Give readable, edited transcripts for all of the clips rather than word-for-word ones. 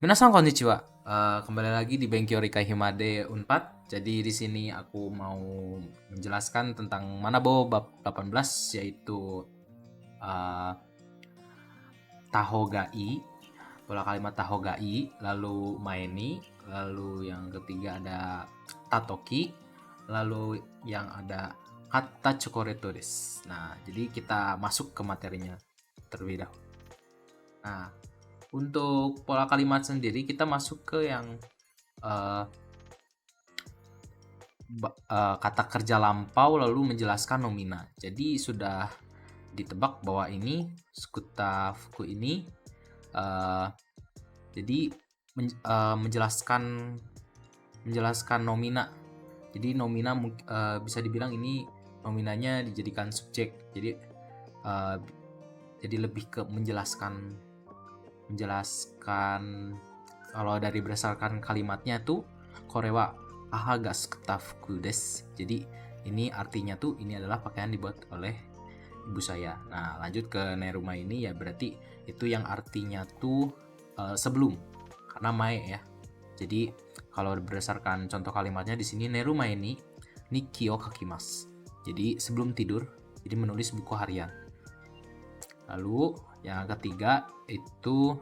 Minasan konnichiwa. Kembali lagi di Benkyo Rikai Himade Unpad. Jadi di sini aku mau menjelaskan tentang Manabo bab 18 yaitu uh, Tahogai, pola kalimat Tahogai, lalu Maeni, lalu yang ketiga ada Tatoki, lalu yang ada Kata Chokoreto desu. Nah, jadi kita masuk ke materinya terlebih dahulu. Nah, untuk pola kalimat sendiri kita masuk ke yang uh, kata kerja lampau lalu menjelaskan nomina. Jadi sudah ditebak bahwa ini skuta fuku ini uh, jadi menjelaskan nomina. Jadi nomina bisa dibilang ini nominanya dijadikan subjek. Uh, jadi lebih ke menjelaskan kalau dari berdasarkan kalimatnya tuh korewa aha ga sukata fuku desu. Jadi ini artinya tuh ini adalah pakaian dibuat oleh ibu saya. Nah, lanjut ke neruma ini ya berarti itu yang artinya tuh sebelum, karena mae ya. Jadi kalau berdasarkan contoh kalimatnya di sini neruma ini nikki o kakimasu. Jadi sebelum tidur, jadi menulis buku harian. Lalu yang ketiga itu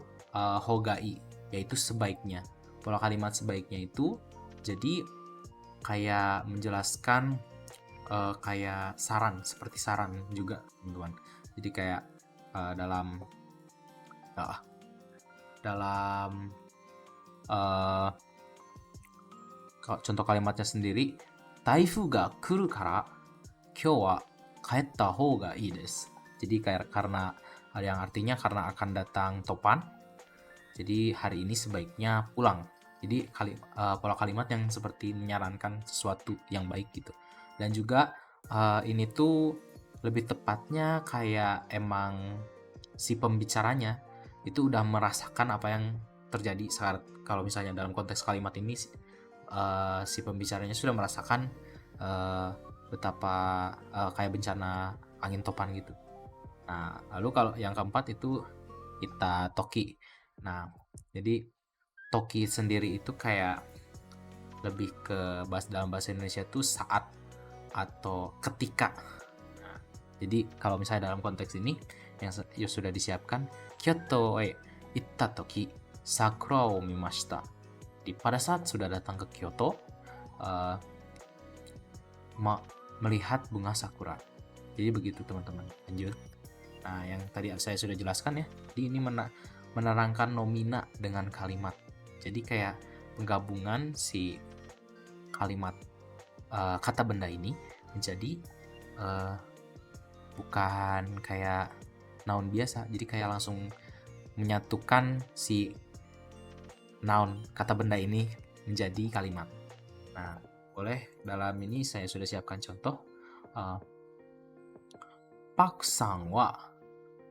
hogai, yaitu sebaiknya. Pola kalimat sebaiknya itu jadi kayak menjelaskan kayak saran, seperti saran juga teman-teman. Jadi kayak dalam uh, contoh kalimatnya sendiri, taifu ga kuru kara kyou wa kaetta hou ga ii desu. Jadi kayak karena yang artinya karena akan datang topan, jadi hari ini sebaiknya pulang. Jadi pola kalimat yang seperti menyarankan sesuatu yang baik gitu. Dan juga ini tuh lebih tepatnya kayak emang si pembicaranya itu udah merasakan apa yang terjadi saat, kalau misalnya dalam konteks kalimat ini si pembicaranya sudah merasakan betapa kayak bencana angin topan gitu. Nah, lalu kalau yang keempat itu kita toki. Nah, jadi toki sendiri itu kayak lebih ke dalam bahasa Indonesia tuh saat atau ketika. Nah, jadi kalau misalnya dalam konteks ini yang sudah disiapkan, Kyoto itta toki sakura o mimashita. Pada saat sudah datang ke Kyoto, uh, melihat bunga sakura. Jadi begitu teman-teman. Lanjut. Nah, yang tadi saya sudah jelaskan ya, jadi ini menerangkan nomina dengan kalimat. Jadi kayak penggabungan si kalimat kata benda ini menjadi bukan kayak noun biasa, jadi kayak langsung menyatukan si noun kata benda ini menjadi kalimat. Nah, boleh dalam ini saya sudah siapkan contoh. Pak-san wa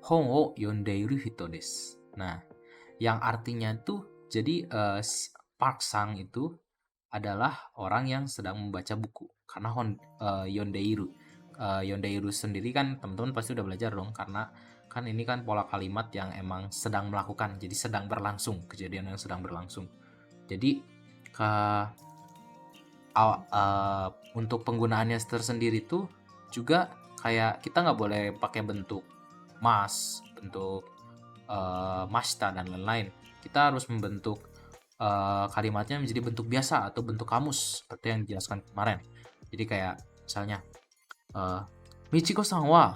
hon o yondeiru hito desu. Nah, yang artinya tuh jadi Park-sang itu adalah orang yang sedang membaca buku. Karena yondeiru. Yondeiru sendiri kan teman-teman pasti udah belajar dong, karena kan ini kan pola kalimat yang emang sedang melakukan. Jadi sedang berlangsung, kejadian yang sedang berlangsung. Jadi untuk penggunaannya tersendiri tuh juga kayak kita nggak boleh pakai bentuk mas, bentuk mashita dan lain-lain. Kita harus membentuk kalimatnya menjadi bentuk biasa atau bentuk kamus seperti yang dijelaskan kemarin. Jadi kayak misalnya Michiko-san wa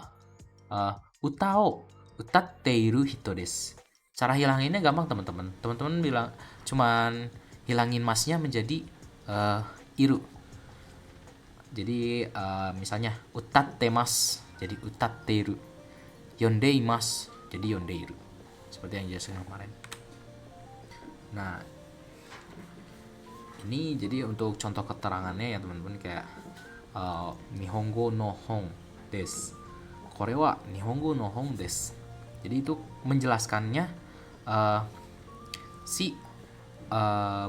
uta o utatteiru hito desu. Cara hilanginnya gampang teman-teman. Teman-teman bilang cuman hilangin masnya menjadi iru. Jadi misalnya utattemasu jadi utatteiru, yondeimasu jadi yondeiru, seperti yang dijelaskan kemarin. Nah, ini jadi untuk contoh keterangannya ya teman-teman, kayak Nihongo no hon desu, kore wa Nihongo no hon desu. Jadi itu menjelaskannya si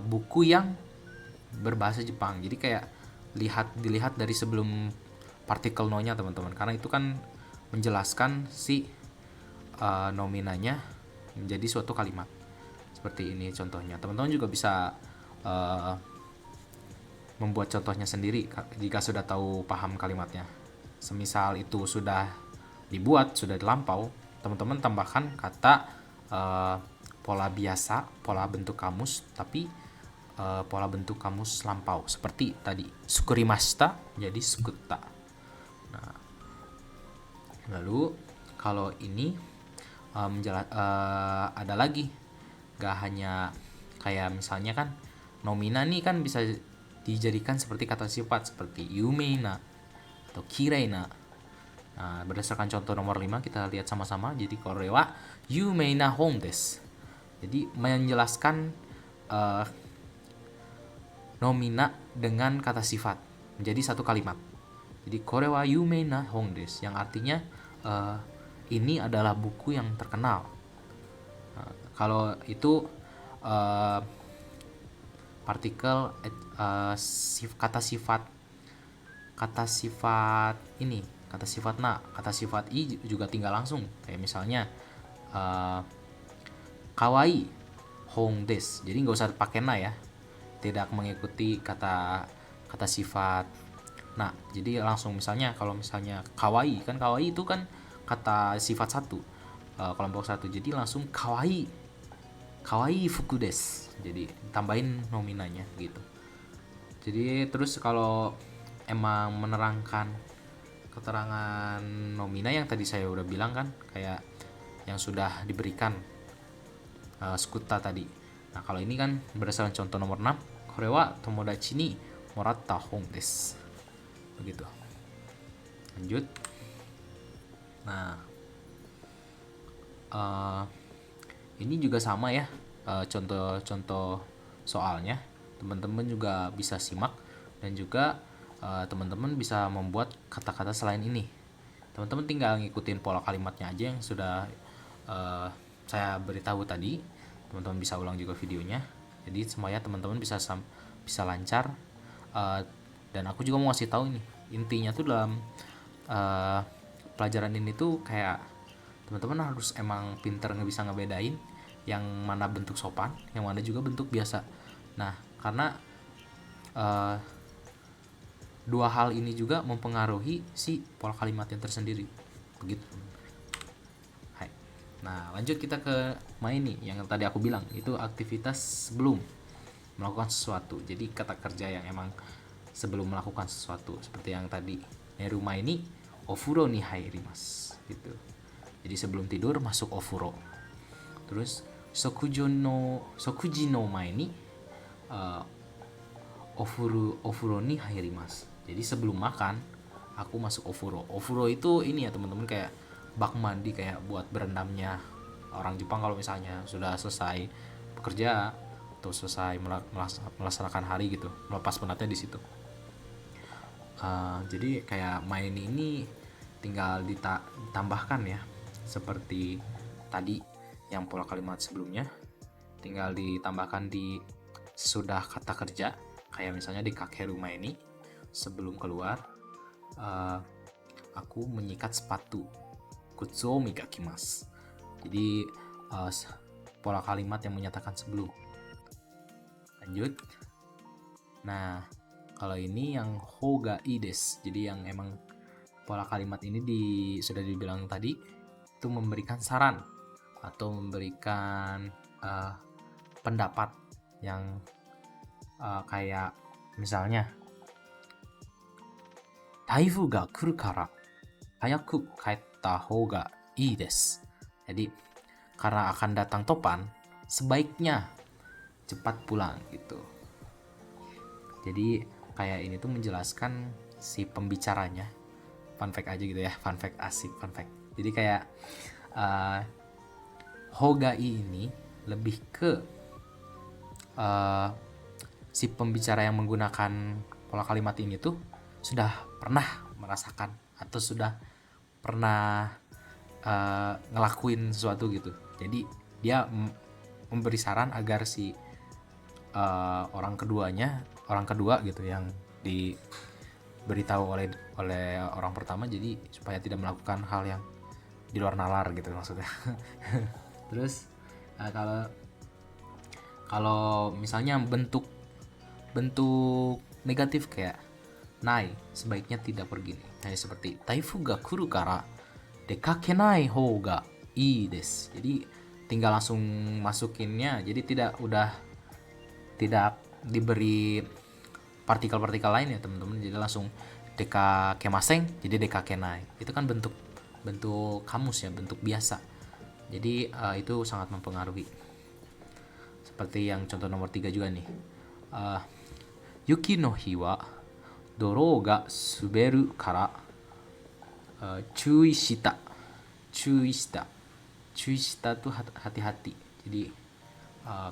buku yang berbahasa Jepang. Jadi kayak dilihat dari sebelum partikel no-nya teman-teman, karena itu kan menjelaskan si nominanya menjadi suatu kalimat. Seperti ini contohnya. Teman-teman juga bisa membuat contohnya sendiri jika sudah tahu paham kalimatnya. Semisal itu sudah dibuat, sudah dilampau, teman-teman tambahkan kata pola biasa, pola bentuk kamus, tapi pola bentuk kamus lampau. Seperti tadi, sukurimashita jadi sukutta. Nah, lalu kalau ini ada lagi, gak hanya kayak misalnya kan nomina nih kan bisa dijadikan seperti kata sifat seperti yumeina atau kireina. Nah, berdasarkan contoh nomor 5 kita lihat sama-sama. Jadi kore wa yumeina hon desu. Jadi menjelaskan nomina dengan kata sifat menjadi satu kalimat. Jadi kore wa yumeina hon desu yang artinya ini adalah buku yang terkenal. Kalau itu partikel kata sifat ini, kata sifat na, kata sifat i juga tinggal langsung. Kayak misalnya kawaii hon desu. Jadi nggak usah pakai na ya, tidak mengikuti kata sifat na. Jadi langsung misalnya kalau misalnya kawaii kan, kawaii itu kan kata sifat satu, kelompok satu. Jadi langsung kawaii fuku desu. Jadi tambahin nominanya gitu. Jadi terus kalau emang menerangkan keterangan nomina yang tadi saya udah bilang kan, kayak yang sudah diberikan sukutta tadi. Nah, kalau ini kan berdasarkan contoh nomor 6, kore wa tomodachi ni moratta hon desu. Begitu. Lanjut. Nah, ini juga sama ya, contoh-contoh soalnya. Teman-teman juga bisa simak dan juga teman-teman bisa membuat kata-kata selain ini. Teman-teman tinggal ngikutin pola kalimatnya aja yang sudah saya beritahu tadi. Teman-teman bisa ulang juga videonya. Jadi semuanya teman-teman bisa lancar. Dan aku juga mau ngasih tahu ini, intinya tuh dalam pelajaran ini tuh kayak teman-teman harus emang pinter bisa ngebedain yang mana bentuk sopan, yang mana juga bentuk biasa. Nah, karena dua hal ini juga mempengaruhi si pola kalimat yang tersendiri. Begitu. Hai. Nah, lanjut kita ke main nih, yang tadi aku bilang itu aktivitas sebelum melakukan sesuatu. Jadi kata kerja yang emang sebelum melakukan sesuatu, seperti yang tadi neru mai ni ofuro ni hairimasu gitu. Jadi sebelum tidur masuk ofuro. Terus sokuji no mai ni ofuro ni hairimasu. Jadi sebelum makan aku masuk ofuro. Ofuro itu ini ya teman-teman, kayak bak mandi, kayak buat berendamnya orang Jepang kalau misalnya sudah selesai bekerja atau selesai melaksanakan hari gitu, melepas penatnya di situ. Jadi kayak main ini tinggal ditambahkan ya, seperti tadi yang pola kalimat sebelumnya, tinggal ditambahkan di sesudah kata kerja. Kayak misalnya di kakeru mae ni, sebelum keluar aku menyikat sepatu, kutsu o migakimasu. Jadi pola kalimat yang menyatakan sebelum. Lanjut. Nah, kalau ini yang hoga ii desu. Jadi yang emang pola kalimat ini sudah dibilang tadi, itu memberikan saran atau memberikan pendapat yang kayak misalnya taifu ga kuru kara hayaku kaetta hou ga ii desu. Jadi karena akan datang topan, sebaiknya cepat pulang gitu. Jadi kayak ini tuh menjelaskan si pembicaranya. Fun fact aja gitu ya, fun fact asik, fun fact. Jadi kayak hogai ini lebih ke si pembicara yang menggunakan pola kalimat ini tuh sudah pernah merasakan atau sudah pernah ngelakuin sesuatu gitu. Jadi dia memberi saran agar si orang kedua gitu yang diberitahu oleh orang pertama, jadi supaya tidak melakukan hal yang di luar nalar gitu maksudnya. Terus kalau Kalau misalnya bentuk bentuk negatif kayak nai, sebaiknya tidak pergi nih. Kayak seperti taifu ga kuru kara dekakenai hou ga ii desu. Jadi tinggal langsung masukinnya. Jadi tidak diberi partikel-partikel lain ya teman-teman. Jadi langsung dekakemaseng jadi dekakenai. Itu kan bentuk bentuk kamus ya, bentuk biasa. Jadi itu sangat mempengaruhi. Seperti yang contoh nomor 3 juga nih. Uh, Yuki no hi wa doro ga suberu kara cui shita. Cui shita. Cui shita tuh hati-hati. Jadi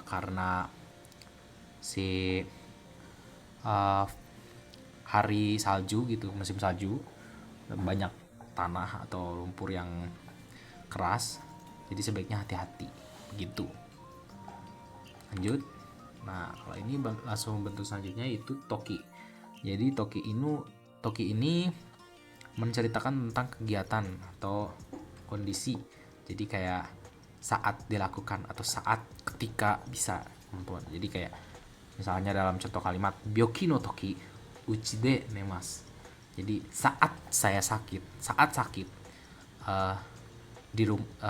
karena si hari salju gitu, musim salju, banyak tanah atau lumpur yang keras, jadi sebaiknya hati-hati begitu. Lanjut. Nah, kalau ini langsung bentuk selanjutnya itu toki. Jadi toki ini menceritakan tentang kegiatan atau kondisi. Jadi kayak saat dilakukan atau saat ketika bisa, teman-teman. Jadi kayak misalnya dalam contoh kalimat byoki no toki uchi de nemas. Jadi saat saya sakit,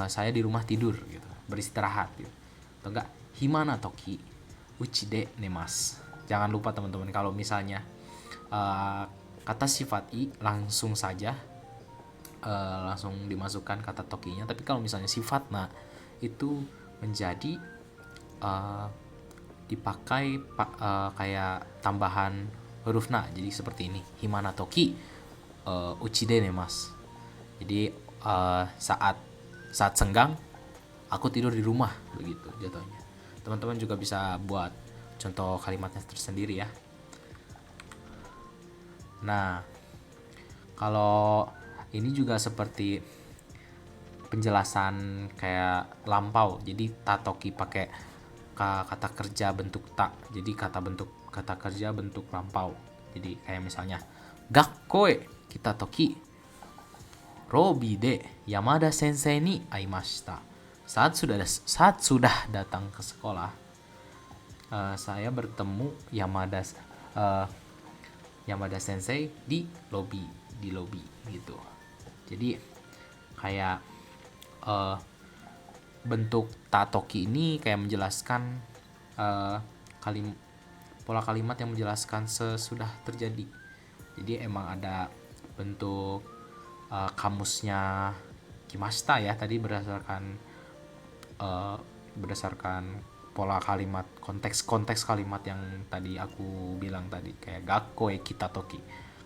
saya di rumah tidur gitu, beristirahat gitu. Atau enggak himana toki uchi de nemas. Jangan lupa teman-teman, kalau misalnya kata sifat i langsung saja langsung dimasukkan kata tokinya, tapi kalau misalnya sifat na itu menjadi dipakai kayak tambahan huruf na. Jadi seperti ini, himana toki uchi de nemas. Jadi saat senggang aku tidur di rumah, begitu jatuhnya. Teman-teman juga bisa buat contoh kalimatnya tersendiri ya. Nah, kalau ini juga seperti penjelasan kayak lampau. Jadi tatoki pakai kata kerja bentuk tak. Jadi kata kerja bentuk lampau. Jadi kayak misalnya gakkoe kita toki robi de Yamada sensei ni aimashita. Saat sudah datang ke sekolah, saya bertemu Yamada sensei di lobi gitu. Jadi kayak bentuk tatoki ini kayak menjelaskan pola kalimat yang menjelaskan sesudah terjadi. Jadi emang ada bentuk kamusnya Kimashita ya tadi, berdasarkan pola kalimat, konteks kalimat yang tadi aku bilang tadi, kayak gakkoe kita toki.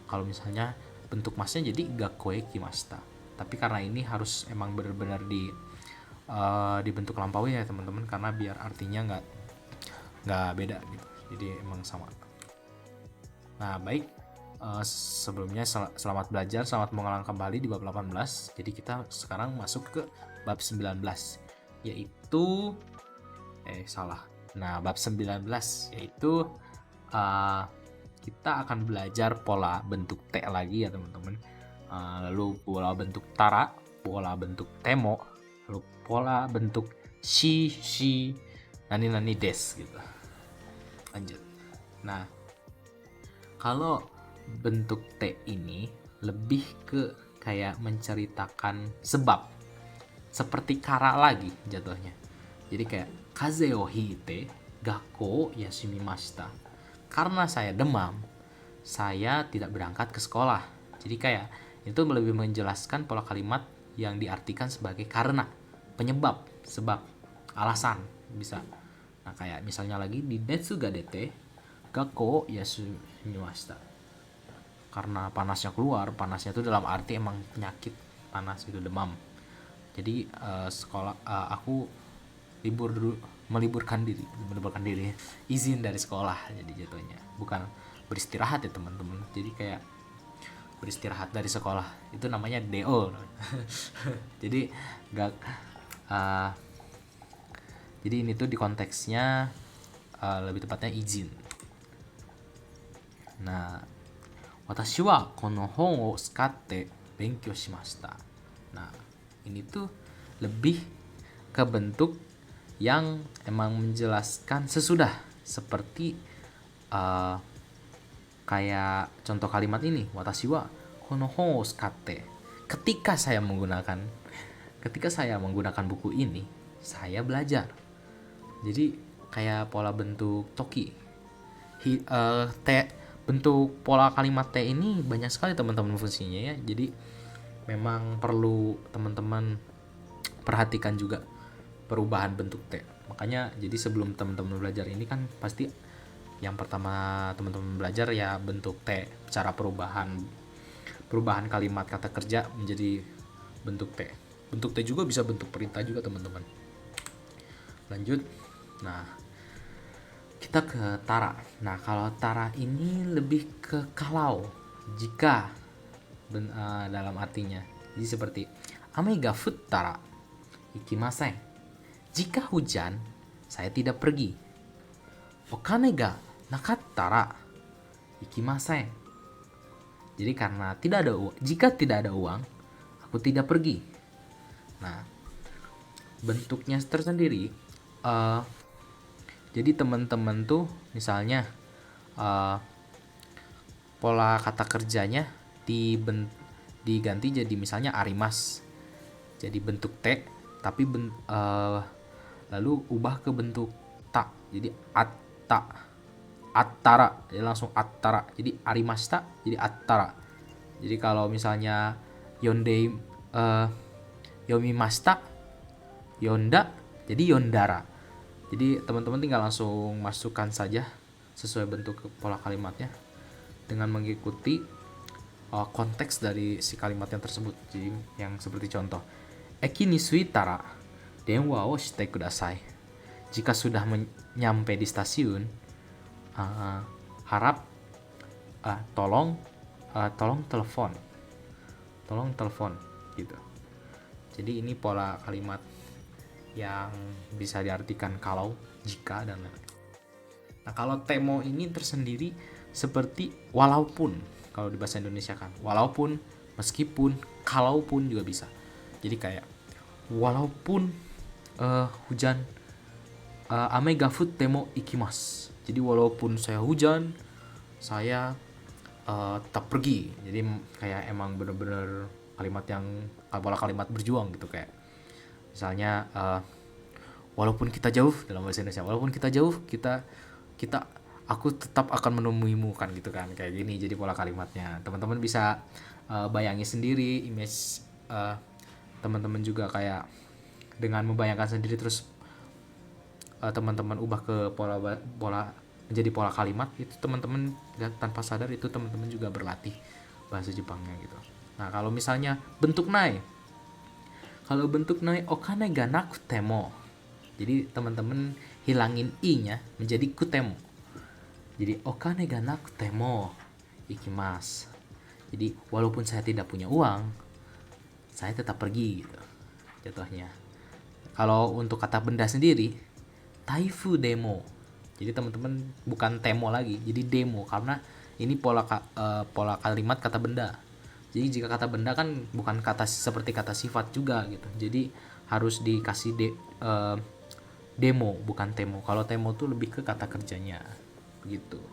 Kalau misalnya bentuk masnya jadi gakkoe kimashita, tapi karena ini harus emang benar-benar dibentuk lampaui ya teman-teman, karena biar artinya nggak beda gitu, jadi emang sama. Nah baik, sebelumnya selamat belajar, selamat mengulang kembali di bab 18. Jadi kita sekarang masuk ke bab 19, yaitu bab 19 yaitu kita akan belajar pola bentuk T lagi ya teman-teman. Lalu pola bentuk tara, pola bentuk temo, lalu pola bentuk shi nani des gitu. Lanjut. Nah, kalau bentuk T ini lebih ke kayak menceritakan sebab, seperti kara lagi jatuhnya. Jadi kayak kaze o hiite gakko yasumimashita. Karena saya demam, saya tidak berangkat ke sekolah. Jadi kayak itu lebih menjelaskan pola kalimat yang diartikan sebagai karena, penyebab, sebab, alasan bisa. Nah kayak misalnya lagi di netsu ga dete gakko yasumimashita. Karena panasnya keluar, panasnya itu dalam arti emang penyakit panas itu, demam. Jadi aku meliburkan diri, izin dari sekolah. Jadi jatuhnya bukan beristirahat ya teman-teman, jadi kayak beristirahat dari sekolah itu namanya DO. Jadi jadi ini tuh di konteksnya lebih tepatnya izin. Nah, watashi wa kono hon o tsukatte benkyou shimashita. Nah, ini tuh lebih ke bentuk yang emang menjelaskan sesudah, seperti uh, kayak contoh kalimat ini, watashi wa kono hon o tsukatte. Ketika saya menggunakan buku ini, saya belajar. Jadi kayak pola bentuk toki. T, bentuk pola kalimat T ini banyak sekali teman-teman fungsinya ya. Jadi memang perlu teman-teman perhatikan juga perubahan bentuk T. Makanya jadi sebelum teman-teman belajar ini kan pasti yang pertama teman-teman belajar ya bentuk T, cara perubahan kalimat kata kerja menjadi bentuk T. Bentuk T juga bisa bentuk perintah juga teman-teman. Lanjut. Nah, kita ke tara. Nah, kalau tara ini lebih ke kalau, jika dalam artinya. Jadi seperti ame ga futtara ikimasen. Jika hujan, saya tidak pergi. Okane ga nakattara ikimasen. Jadi karena jika tidak ada uang, aku tidak pergi. Nah, bentuknya tersendiri. Jadi teman-teman tuh misalnya pola kata kerjanya diganti jadi misalnya arimas. Jadi bentuk T, tapi lalu ubah ke bentuk ta. Jadi attara, jadi langsung attara. Jadi arimashita jadi attara. Jadi kalau misalnya yomimashita, yonda jadi yondara. Jadi teman-teman tinggal langsung masukkan saja sesuai bentuk pola kalimatnya dengan mengikuti konteks dari si kalimat yang tersebut. Jadi yang seperti contoh, eki ni suitara denwa o shite kudasai. Jika sudah nyampe di stasiun, harap tolong telepon gitu. Jadi ini pola kalimat yang bisa diartikan kalau, jika, dan lain-lain. Nah, kalau temo ini tersendiri seperti walaupun, kalau di bahasa Indonesia kan, walaupun, meskipun, kalaupun juga bisa. Jadi kayak walaupun hujan, ame ga futte mo ikimasu. Jadi walaupun saya hujan, saya tetap pergi. Jadi kayak emang bener-bener kalimat yang pola kalimat berjuang gitu, kayak misalnya walaupun kita jauh, dalam bahasa Indonesia, walaupun kita jauh, aku tetap akan menemuimu kan gitu kan, kayak gini. Jadi pola kalimatnya teman-teman bisa bayangi sendiri image teman-teman juga, kayak dengan membayangkan sendiri terus teman-teman ubah ke pola menjadi pola kalimat itu, teman-teman tanpa sadar itu teman-teman juga berlatih bahasa Jepangnya gitu. Nah, kalau misalnya bentuk nai, okane ga nakute mo. Jadi teman-teman hilangin i-nya menjadi kutemo. Jadi okane ga nakute mo ikimasu. Jadi walaupun saya tidak punya uang, saya tetap pergi gitu. Contohnya. Kalau untuk kata benda sendiri, taifu demo. Jadi teman-teman bukan temo lagi, jadi demo, karena ini pola kalimat kata benda. Jadi jika kata benda kan bukan kata seperti kata sifat juga gitu. Jadi harus dikasih demo, bukan temo. Kalau temo tuh lebih ke kata kerjanya gitu.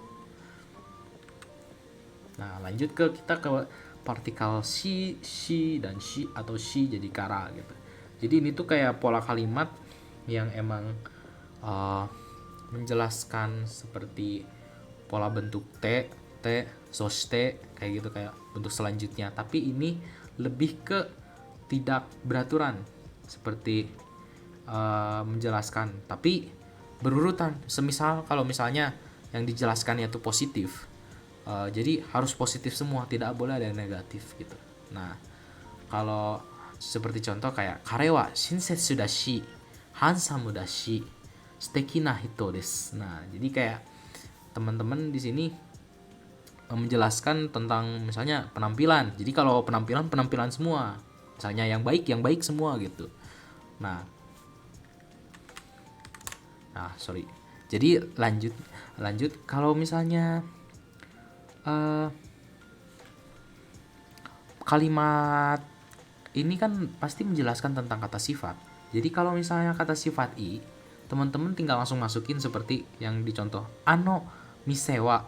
Nah, lanjut kita ke partikel shi dan shi atau shi jadi kara gitu. Jadi ini tuh kayak pola kalimat yang emang menjelaskan seperti pola bentuk T, soste, kayak gitu, kayak bentuk selanjutnya. Tapi ini lebih ke tidak beraturan, seperti menjelaskan, tapi berurutan. Semisal kalau misalnya yang dijelaskan yaitu positif, jadi harus positif semua, tidak boleh ada yang negatif gitu. Nah, kalau seperti contoh kayak karewa shinsetsu dashi, handsome dashi, suteki na hito desu. Nah, jadi kayak teman-teman di sini menjelaskan tentang misalnya penampilan. Jadi kalau penampilan semua, misalnya yang baik semua gitu. Nah, sorry. Jadi lanjut kalau misalnya kalimat ini kan pasti menjelaskan tentang kata sifat. Jadi kalau misalnya kata sifat i, teman-teman tinggal langsung masukin seperti yang dicontoh. Ano mise wa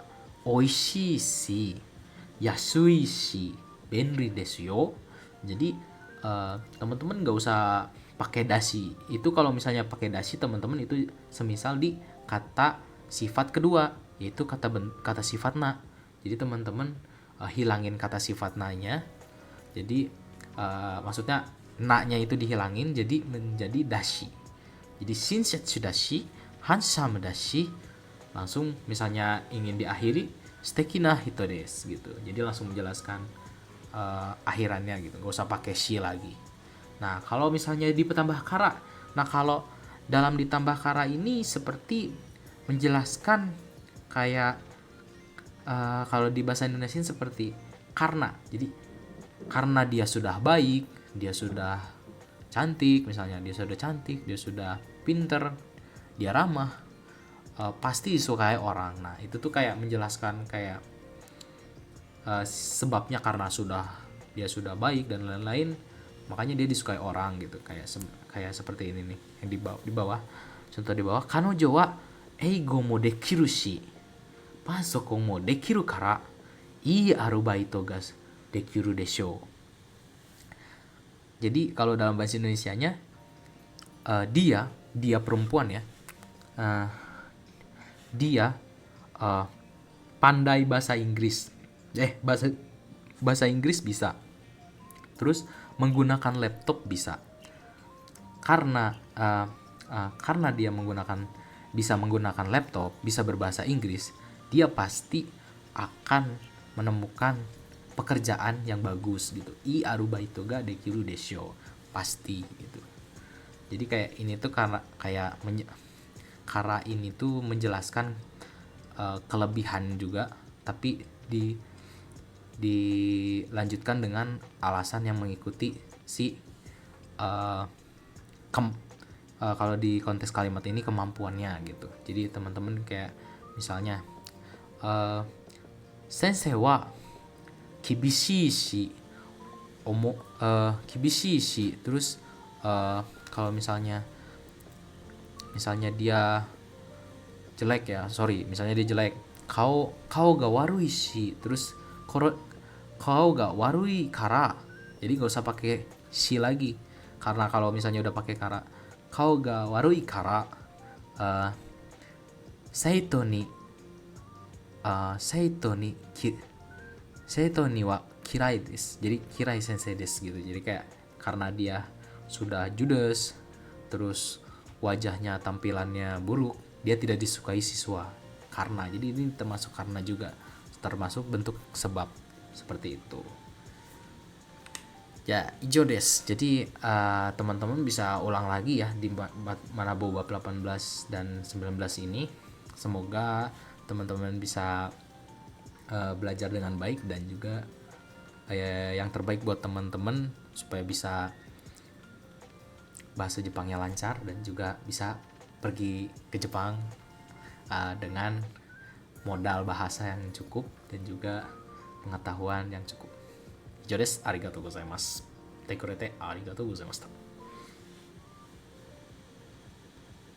oishii shi, yasui shi, benri desu yo. Jadi teman-teman nggak usah pakai dashi. Itu kalau misalnya pakai dashi, teman-teman itu semisal di kata sifat kedua, yaitu kata sifat na. Jadi teman-teman hilangin kata sifat na-nya. Jadi maksudnya na-nya itu dihilangin jadi menjadi dashi. Jadi shinsatsu dashi, handsome dashi, langsung misalnya ingin diakhiri suteki na hito desu gitu. Jadi langsung menjelaskan akhirannya gitu, nggak usah pakai shi lagi. Nah kalau misalnya ditambah kara, nah kalau dalam ditambah kara ini seperti menjelaskan kayak kalau di bahasa Indonesia seperti karena. Jadi karena dia sudah baik, dia sudah cantik, misalnya dia sudah cantik, dia sudah pinter, dia ramah, pasti disukai orang. Nah itu tuh kayak menjelaskan kayak sebabnya karena dia sudah baik dan lain-lain, makanya dia disukai orang gitu. Kayak seperti ini nih yang di bawah. Contoh di bawah, kanojo wa eigo mo dekiru shi, pansokon mo dekiru kara, ii arubaito ga dekiru desho. Jadi kalau dalam bahasa Indonesianya dia perempuan ya, dia pandai bahasa Inggris, bahasa Inggris bisa, terus menggunakan laptop bisa. Karena dia bisa menggunakan laptop, bisa berbahasa Inggris, dia pasti akan menemukan pekerjaan yang bagus gitu. I arubaito ga dekiru desho, pasti gitu. Jadi kayak ini tuh karena ini tuh menjelaskan kelebihan juga, tapi dilanjutkan dengan alasan yang mengikuti si kalau di konteks kalimat ini kemampuannya gitu. Jadi teman-teman kayak misalnya sensei wa kibishii shi, terus kalau misalnya dia jelek ya, misalnya dia jelek, kau ga warui shi, terus kau ga warui kara. Jadi gak usah pakai shi lagi, karena kalau misalnya udah pakai kara, kau ga warui kara saito ni wa kirai desu, jadi kirai sensei desu gitu. Jadi kayak karena dia sudah judes, terus wajahnya tampilannya buruk, dia tidak disukai siswa. Karena, jadi ini termasuk karena juga, termasuk bentuk sebab seperti itu. Ya, ijo desu. Jadi teman-teman bisa ulang lagi ya di Manabo bab 18 dan 19 ini. Semoga teman-teman bisa belajar dengan baik dan juga yang terbaik buat teman-teman supaya bisa bahasa Jepangnya lancar dan juga bisa pergi ke Jepang dengan modal bahasa yang cukup dan juga pengetahuan yang cukup. Ejo desu, arigatou gozaimasu. Te kurete arigatou gozaimashita.